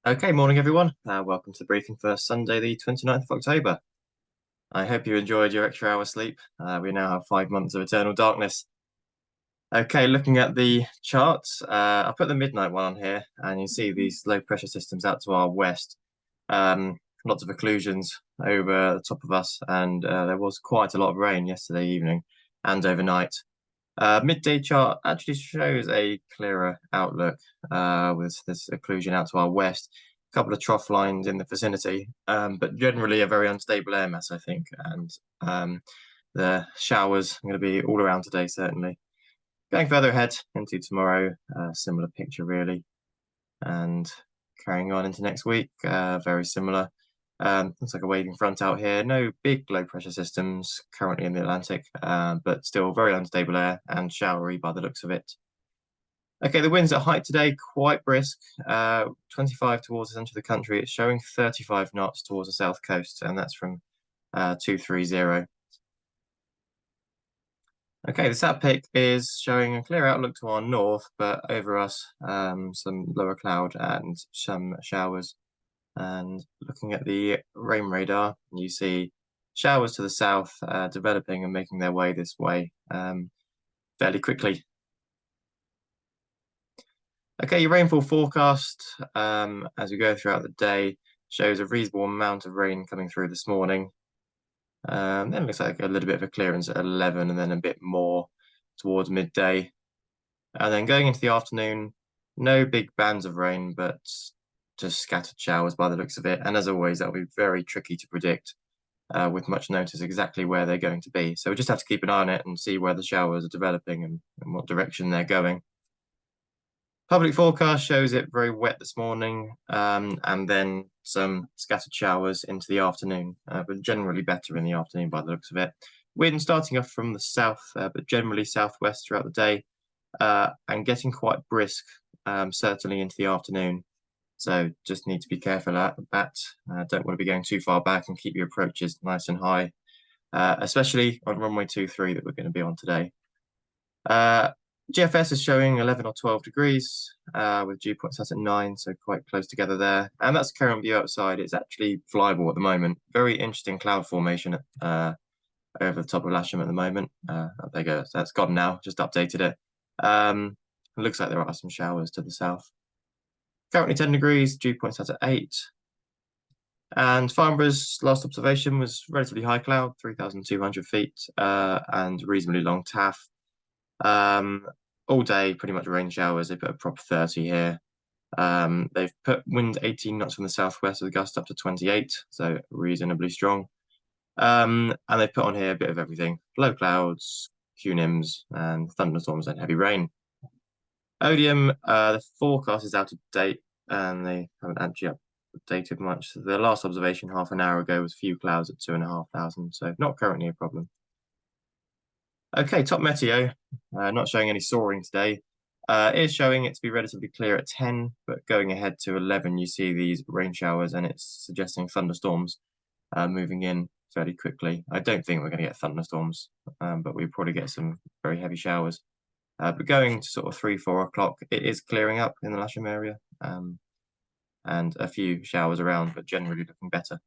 Okay, morning everyone. Welcome to the briefing for Sunday, the 29th of October. I hope you enjoyed your extra hour sleep. We now have 5 months of eternal darkness. Okay, looking at the charts, I'll put the midnight one on here, and you see these low pressure systems out to our west. Lots of occlusions over the top of us, and there was quite a lot of rain yesterday evening and overnight. Midday chart actually shows a clearer outlook with this occlusion out to our west. A couple of trough lines in the vicinity, but generally a very unstable air mass, I think. And the showers are going to be all around today, certainly. Going further ahead into tomorrow, similar picture, really. And carrying on into next week, very similar. Looks like a waving front out here. No big low pressure systems currently in the Atlantic, but still very unstable air and showery by the looks of it. Okay, the winds at height today, quite brisk, 25 towards the centre of the country. It's showing 35 knots towards the south coast, and that's from 230. Okay, the sat pic is showing a clear outlook to our north, but over us, some lower cloud and some showers. And looking at the rain radar, you see showers to the south developing and making their way this way fairly quickly. Okay, your rainfall forecast as we go throughout the day shows a reasonable amount of rain coming through this morning. Then it looks like a little bit of a clearance at 11 and then a bit more towards midday. And then going into the afternoon, no big bands of rain, but just scattered showers by the looks of it. And as always, that'll be very tricky to predict with much notice exactly where they're going to be. So we just have to keep an eye on it and see where the showers are developing and what direction they're going. Public forecast shows it very wet this morning and then some scattered showers into the afternoon, but generally better in the afternoon by the looks of it. Wind starting off from the south, but generally southwest throughout the day and getting quite brisk, certainly into the afternoon. So just need to be careful at that. Don't want to be going too far back and keep your approaches nice and high, especially on runway 23 that we're going to be on today. GFS is showing 11 or 12 degrees with dew points set at 9, so quite close together there. And that's the current view outside. It's actually flyable at the moment. Very interesting cloud formation over the top of Lasham at the moment. There you go. That's gone now. Just updated it. It looks like there are some showers to the south. Currently 10 degrees, dew point set at 8. And Farnborough's last observation was relatively high cloud, 3,200 feet, and reasonably long taff. All day, pretty much rain showers. They put a prop 30 here. They've put wind 18 knots from the southwest with a gust up to 28, so reasonably strong. And they've put on here a bit of everything. Low clouds, QNIMs, and thunderstorms and heavy rain. Odium, the forecast is out of date and they haven't actually updated much. So the last observation half an hour ago was few clouds at 2,500, so not currently a problem. Okay, top meteo, not showing any soaring today. It is showing it to be relatively clear at 10, but going ahead to 11, you see these rain showers and it's suggesting thunderstorms moving in fairly quickly. I don't think we're going to get thunderstorms, but we probably get some very heavy showers. But going to sort of 3-4 o'clock, it is clearing up in the Lasham area and a few showers around, but generally looking better.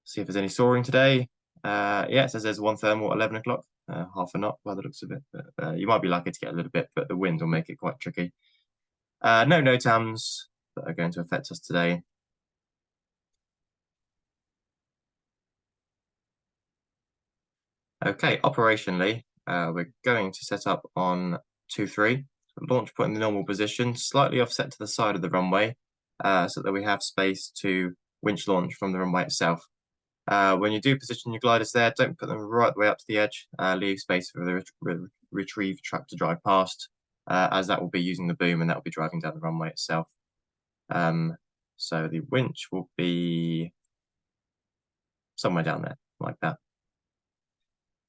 See if there's any soaring today. Yeah, it says there's one thermal at 11 o'clock, half a knot by the looks of it. But you might be lucky to get a little bit, but the wind will make it quite tricky. No NOTAMs that are going to affect us today. Okay, operationally, we're going to set up on 2-3, launch point in the normal position, slightly offset to the side of the runway, so that we have space to winch launch from the runway itself. When you do position your gliders there, don't put them right the way up to the edge. Leave space for the retrieve truck to drive past, as that will be using the boom and that will be driving down the runway itself. So the winch will be somewhere down there, like that.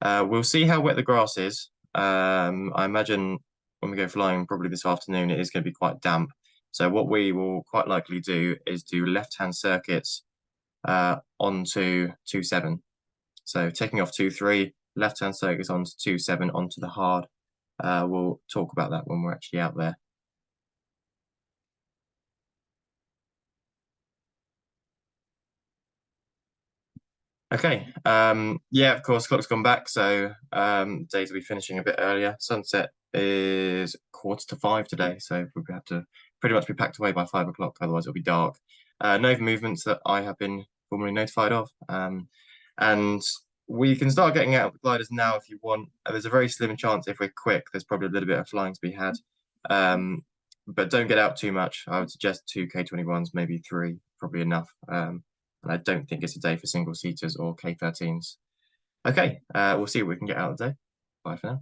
We'll see how wet the grass is. I imagine when we go flying, probably this afternoon, it is going to be quite damp. So what we will quite likely do is do left-hand circuits onto 2-7. So taking off 2-3, left-hand circuits onto 2-7 onto the hard. We'll talk about that when we're actually out there. Okay. Yeah, of course, clock's gone back, so days will be finishing a bit earlier. Sunset is 4:45 today, so we'll have to pretty much be packed away by 5 o'clock, otherwise it'll be dark. No movements that I have been formally notified of. And we can start getting out of the gliders now if you want. There's a very slim chance if we're quick, there's probably a little bit of flying to be had. But don't get out too much. I would suggest two K21s, maybe three, probably enough. And I don't think it's a day for single seaters or K13s. Okay, we'll see what we can get out of the day. Bye for now.